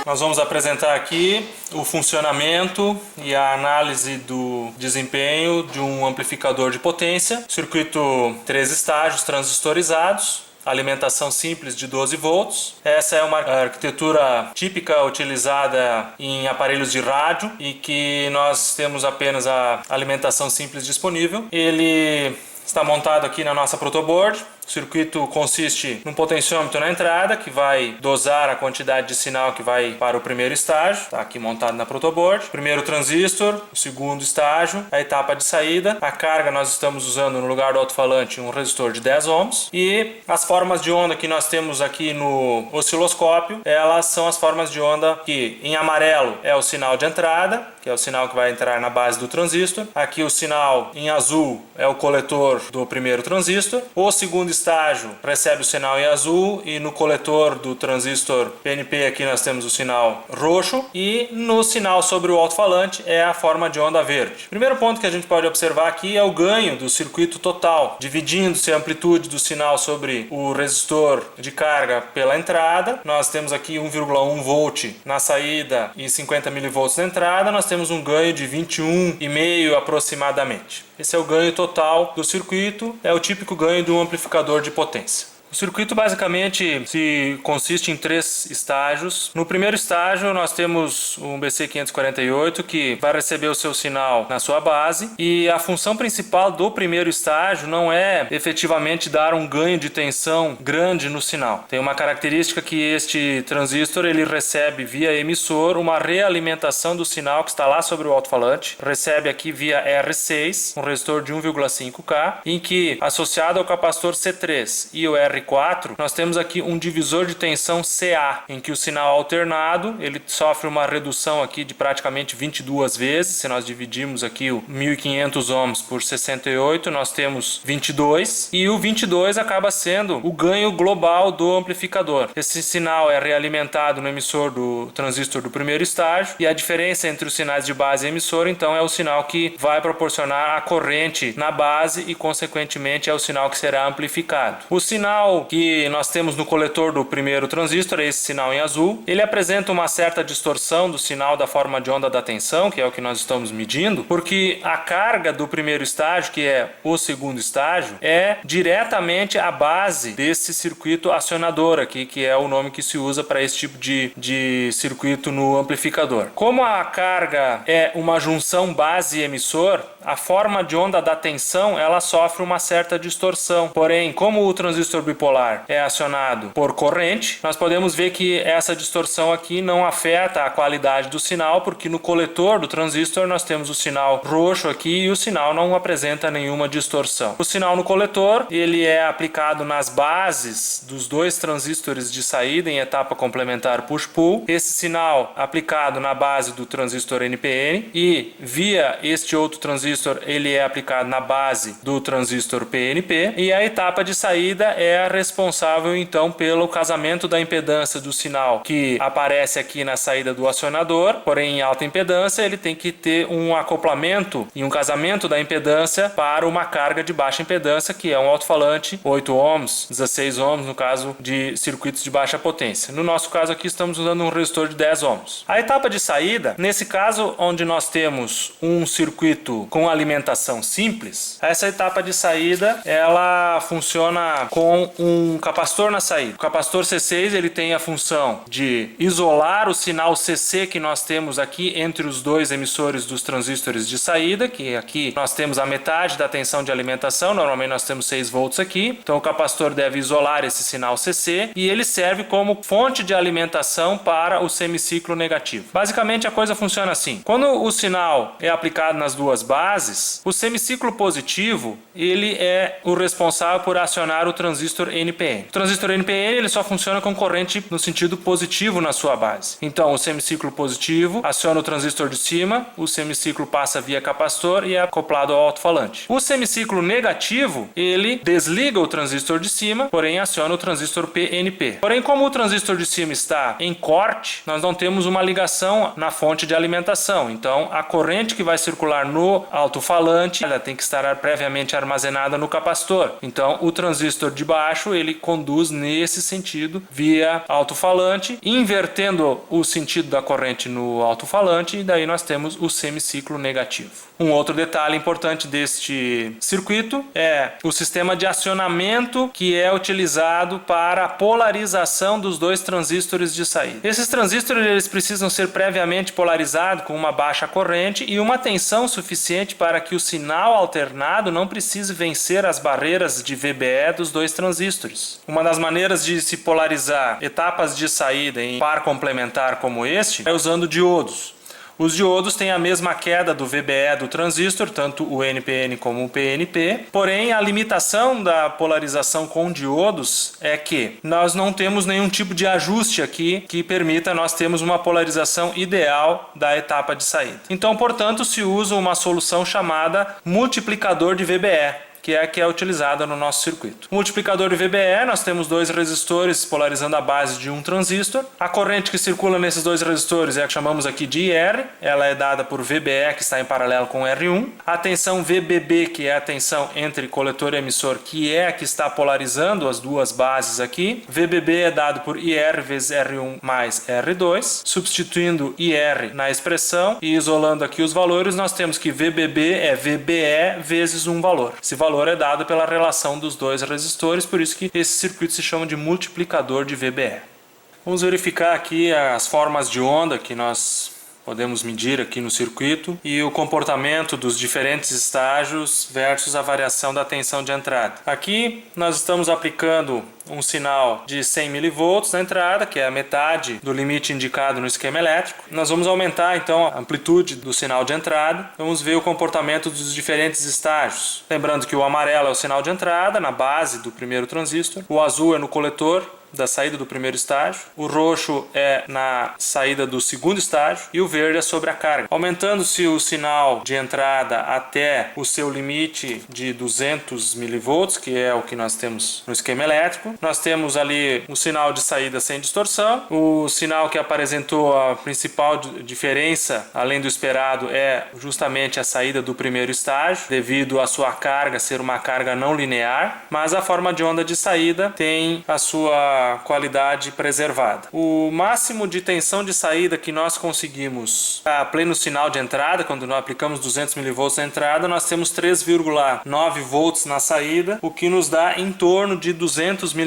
Nós vamos apresentar aqui o funcionamento e a análise do desempenho de um amplificador de potência, circuito 3 estágios transistorizados, alimentação simples de 12 volts. Essa é uma arquitetura típica utilizada em aparelhos de rádio e que nós temos apenas a alimentação simples disponível. Ele está montado aqui na nossa protoboard. O circuito consiste num potenciômetro na entrada que vai dosar a quantidade de sinal que vai para o primeiro estágio, está aqui montado na protoboard. Primeiro transistor, o segundo estágio, a etapa de saída. A carga nós estamos usando no lugar do alto-falante um resistor de 10 ohms. E as formas de onda que nós temos aqui no osciloscópio, elas são as formas de onda que em amarelo é o sinal de entrada, que é o sinal que vai entrar na base do transistor. Aqui o sinal em azul é o coletor do primeiro transistor. O segundo estágio recebe o sinal em azul e no coletor do transistor PNP aqui nós temos o sinal roxo e no sinal sobre o alto-falante é a forma de onda verde. Primeiro ponto que a gente pode observar aqui é o ganho do circuito total, dividindo-se a amplitude do sinal sobre o resistor de carga pela entrada. Nós temos aqui 1,1 volt na saída e 50 mV na entrada. Nós temos um ganho de 21,5 aproximadamente. Esse é o ganho total do circuito, é o típico ganho de um amplificador de potência. O circuito basicamente consiste em 3 estágios. No primeiro estágio nós temos um BC548 que vai receber o seu sinal na sua base e a função principal do primeiro estágio não é efetivamente dar um ganho de tensão grande no sinal. Tem uma característica que este transistor ele recebe via emissor uma realimentação do sinal que está lá sobre o alto-falante. Recebe aqui via R6, um resistor de 1,5K, em que associado ao capacitor C3 e o R4 nós temos aqui um divisor de tensão CA, em que o sinal alternado ele sofre uma redução aqui de praticamente 22 vezes. Se nós dividirmos aqui o 1500 ohms por 68, nós temos 22 e o 22 acaba sendo o ganho global do amplificador. Esse sinal é realimentado no emissor do transistor do primeiro estágio e a diferença entre os sinais de base e emissor então é o sinal que vai proporcionar a corrente na base e consequentemente é o sinal que será amplificado. O sinal que nós temos no coletor do primeiro transistor é esse sinal em azul. Ele apresenta uma certa distorção do sinal da forma de onda da tensão, que é o que nós estamos medindo, porque a carga do primeiro estágio, que é o segundo estágio, é diretamente a base desse circuito acionador aqui, que é o nome que se usa para esse tipo de circuito no amplificador. Como a carga é uma junção base-emissor, a forma de onda da tensão ela sofre uma certa distorção. Porém, como o transistor bipolar é acionado por corrente, nós podemos ver que essa distorção aqui não afeta a qualidade do sinal, porque no coletor do transistor nós temos o sinal roxo aqui e o sinal não apresenta nenhuma distorção. O sinal no coletor ele é aplicado nas bases dos 2 transistores de saída em etapa complementar push-pull. Esse sinal aplicado na base do transistor NPN e via este outro transistor ele é aplicado na base do transistor PNP e a etapa de saída é a responsável então pelo casamento da impedância do sinal que aparece aqui na saída do acionador, porém em alta impedância ele tem que ter um acoplamento e um casamento da impedância para uma carga de baixa impedância que é um alto-falante 8 ohms, 16 ohms no caso de circuitos de baixa potência. No nosso caso aqui estamos usando um resistor de 10 ohms. A etapa de saída, nesse caso onde nós temos um circuito com alimentação simples, essa etapa de saída ela funciona com um capacitor na saída. O capacitor C6 ele tem a função de isolar o sinal CC que nós temos aqui entre os 2 emissores dos transistores de saída, que aqui nós temos a metade da tensão de alimentação, normalmente nós temos 6 volts aqui, então o capacitor deve isolar esse sinal CC e ele serve como fonte de alimentação para o semiciclo negativo. Basicamente a coisa funciona assim: quando o sinal é aplicado nas 2 bases, o semiciclo positivo ele é o responsável por acionar o transistor NPN. O transistor NPN ele só funciona com corrente no sentido positivo na sua base. Então o semiciclo positivo aciona o transistor de cima, o semiciclo passa via capacitor e é acoplado ao alto-falante. O semiciclo negativo ele desliga o transistor de cima, porém aciona o transistor PNP. Porém, como o transistor de cima está em corte, nós não temos uma ligação na fonte de alimentação. Então a corrente que vai circular no alto-falante ela tem que estar previamente armazenada no capacitor. Então o transistor de baixo baixo, ele conduz nesse sentido via alto-falante, invertendo o sentido da corrente no alto-falante, e daí nós temos o semiciclo negativo. Um outro detalhe importante deste circuito é o sistema de acionamento que é utilizado para a polarização dos dois transistores de saída. Esses transistores eles precisam ser previamente polarizados com uma baixa corrente e uma tensão suficiente para que o sinal alternado não precise vencer as barreiras de VBE dos dois transistores. Uma das maneiras de se polarizar etapas de saída em par complementar como este é usando diodos. Os diodos têm a mesma queda do VBE do transistor, tanto o NPN como o PNP, porém a limitação da polarização com diodos é que nós não temos nenhum tipo de ajuste aqui que permita nós termos uma polarização ideal da etapa de saída. Então, portanto, se usa uma solução chamada multiplicador de VBE, que é utilizada no nosso circuito. O multiplicador de VBE, nós temos dois resistores polarizando a base de um transistor. A corrente que circula nesses dois resistores é a que chamamos aqui de IR, ela é dada por VBE, que está em paralelo com R1. A tensão VBB, que é a tensão entre coletor e emissor, que é a que está polarizando as duas bases aqui. VBB é dado por IR vezes R1 mais R2. Substituindo IR na expressão e isolando aqui os valores, nós temos que VBB é VBE vezes um valor. Esse valor é dado pela relação dos dois resistores, por isso que esse circuito se chama de multiplicador de VBE. Vamos verificar aqui as formas de onda que nós podemos medir aqui no circuito e o comportamento dos diferentes estágios versus a variação da tensão de entrada. Aqui nós estamos aplicando um sinal de 100 mV na entrada, que é a metade do limite indicado no esquema elétrico. Nós vamos aumentar então a amplitude do sinal de entrada. Vamos ver o comportamento dos diferentes estágios. Lembrando que o amarelo é o sinal de entrada na base do primeiro transistor, o azul é no coletor da saída do primeiro estágio, o roxo é na saída do segundo estágio e o verde é sobre a carga. Aumentando-se o sinal de entrada até o seu limite de 200 mV, que é o que nós temos no esquema elétrico, nós temos ali o sinal de saída sem distorção. O sinal que apresentou a principal diferença, além do esperado, é justamente a saída do primeiro estágio, devido à sua carga ser uma carga não linear, mas a forma de onda de saída tem a sua qualidade preservada. O máximo de tensão de saída que nós conseguimos a pleno sinal de entrada, quando nós aplicamos 200 mV na entrada, nós temos 3,9 volts na saída, o que nos dá em torno de 200 mW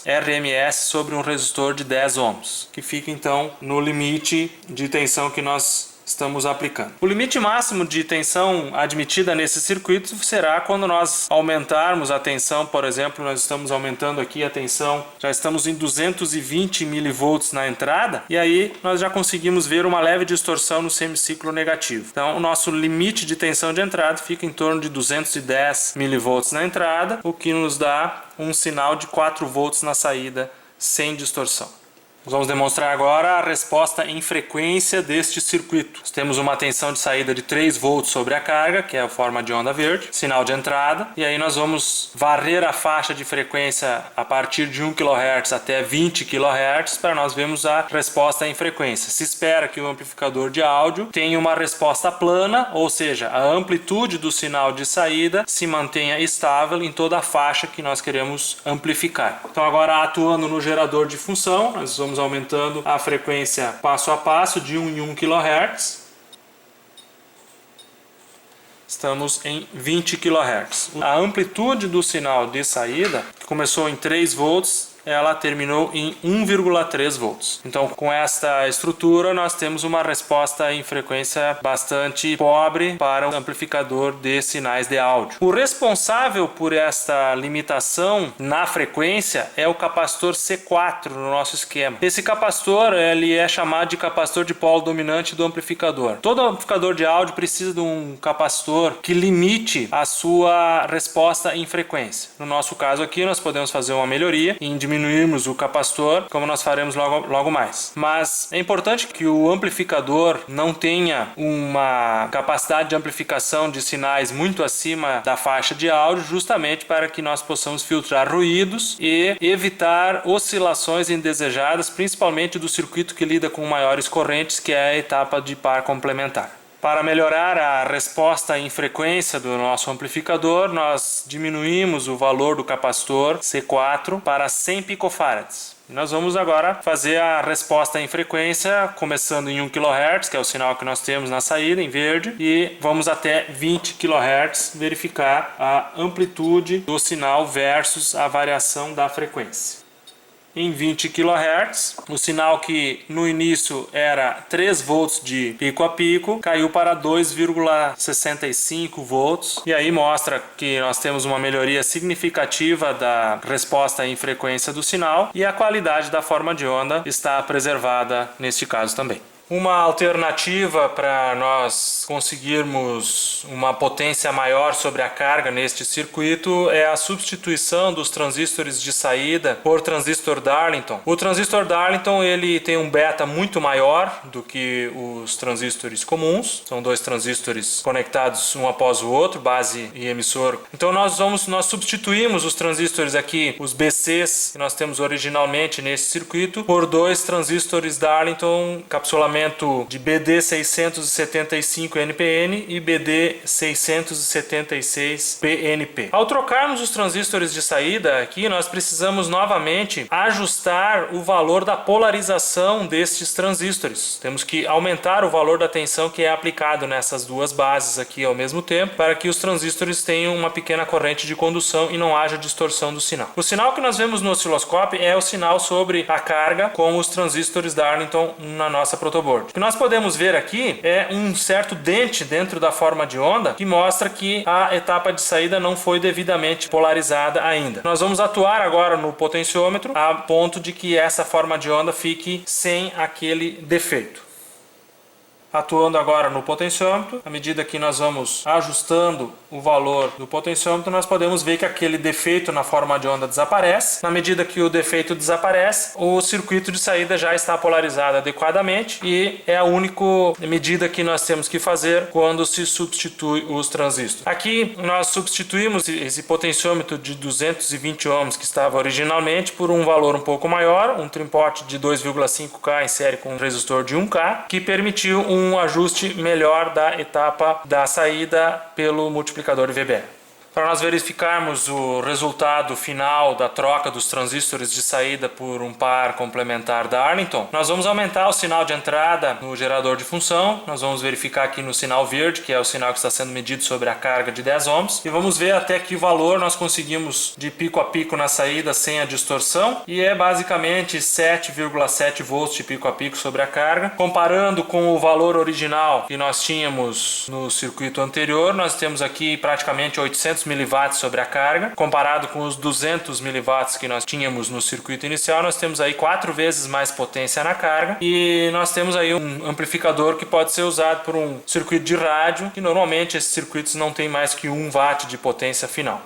RMS sobre um resistor de 10 ohms, que fica então no limite de tensão que nós estamos aplicando. O limite máximo de tensão admitida nesse circuito será quando nós aumentarmos a tensão. Por exemplo, nós estamos aumentando aqui a tensão, já estamos em 220 mV na entrada, e aí nós já conseguimos ver uma leve distorção no semiciclo negativo. Então o nosso limite de tensão de entrada fica em torno de 210 mV na entrada, o que nos dá um sinal de 4 volts na saída sem distorção. Nós vamos demonstrar agora a resposta em frequência deste circuito. Nós temos uma tensão de saída de 3 volts sobre a carga, que é a forma de onda verde, sinal de entrada, e aí nós vamos varrer a faixa de frequência a partir de 1 kHz até 20 kHz para nós vermos a resposta em frequência. Se espera que o amplificador de áudio tenha uma resposta plana, ou seja, a amplitude do sinal de saída se mantenha estável em toda a faixa que nós queremos amplificar. Então agora, atuando no gerador de função, nós vamos aumentando a frequência passo a passo de 1 em 1 kHz. Estamos em 20 kHz. A amplitude do sinal de saída, que começou em 3 volts, ela terminou em 1,3 volts. Então, com esta estrutura, nós temos uma resposta em frequência bastante pobre para um amplificador de sinais de áudio. O responsável por esta limitação na frequência é o capacitor C4 no nosso esquema. Esse capacitor ele é chamado de capacitor de polo dominante do amplificador. Todo amplificador de áudio precisa de um capacitor que limite a sua resposta em frequência. No nosso caso aqui, nós podemos fazer uma melhoria em diminuirmos o capacitor, como nós faremos logo mais. Mas é importante que o amplificador não tenha uma capacidade de amplificação de sinais muito acima da faixa de áudio, justamente para que nós possamos filtrar ruídos e evitar oscilações indesejadas, principalmente do circuito que lida com maiores correntes, que é a etapa de par complementar. Para melhorar a resposta em frequência do nosso amplificador, nós diminuímos o valor do capacitor C4 para 100 picofarads. Nós vamos agora fazer a resposta em frequência, começando em 1 kHz, que é o sinal que nós temos na saída, em verde, e vamos até 20 kHz verificar a amplitude do sinal versus a variação da frequência. Em 20 kHz, o sinal que no início era 3 volts de pico a pico, caiu para 2,65 volts. E aí mostra que nós temos uma melhoria significativa da resposta em frequência do sinal e a qualidade da forma de onda está preservada neste caso também. Uma alternativa para nós conseguirmos uma potência maior sobre a carga neste circuito é a substituição dos transistores de saída por transistor Darlington. O transistor Darlington ele tem um beta muito maior do que os transistores comuns. São dois transistores conectados um após o outro, base e emissor. Então nós substituímos os transistores aqui, os BCs que nós temos originalmente nesse circuito, por dois transistores Darlington encapsulamento de BD675 NPN e BD676 PNP. Ao trocarmos os transistores de saída aqui, nós precisamos novamente ajustar o valor da polarização destes transistores. Temos que aumentar o valor da tensão que é aplicado nessas duas bases aqui ao mesmo tempo, para que os transistores tenham uma pequena corrente de condução e não haja distorção do sinal. O sinal que nós vemos no osciloscópio é o sinal sobre a carga com os transistores Darlington na nossa protoboard. O que nós podemos ver aqui é um certo dente dentro da forma de onda que mostra que a etapa de saída não foi devidamente polarizada ainda. Nós vamos atuar agora no potenciômetro a ponto de que essa forma de onda fique sem aquele defeito. Atuando agora no potenciômetro, à medida que nós vamos ajustando o valor do potenciômetro, nós podemos ver que aquele defeito na forma de onda desaparece. Na medida que o defeito desaparece, o circuito de saída já está polarizado adequadamente e é a única medida que nós temos que fazer quando se substitui os transistores. Aqui nós substituímos esse potenciômetro de 220 ohms que estava originalmente por um valor um pouco maior, um trim-pot de 2,5K em série com um resistor de 1K, que permitiu um ajuste melhor da etapa da saída pelo multiplicador VBE. Para nós verificarmos o resultado final da troca dos transistores de saída por um par complementar Darlington, nós vamos aumentar o sinal de entrada no gerador de função. Nós vamos verificar aqui no sinal verde, que é o sinal que está sendo medido sobre a carga de 10 ohms, e vamos ver até que valor nós conseguimos de pico a pico na saída sem a distorção, e é basicamente 7,7 volts de pico a pico sobre a carga. Comparando com o valor original que nós tínhamos no circuito anterior, nós temos aqui praticamente 800 mW sobre a carga. Comparado com os 200 mW que nós tínhamos no circuito inicial, nós temos aí 4 vezes mais potência na carga, e nós temos aí um amplificador que pode ser usado por um circuito de rádio, que normalmente esses circuitos não tem mais que 1 watt de potência final.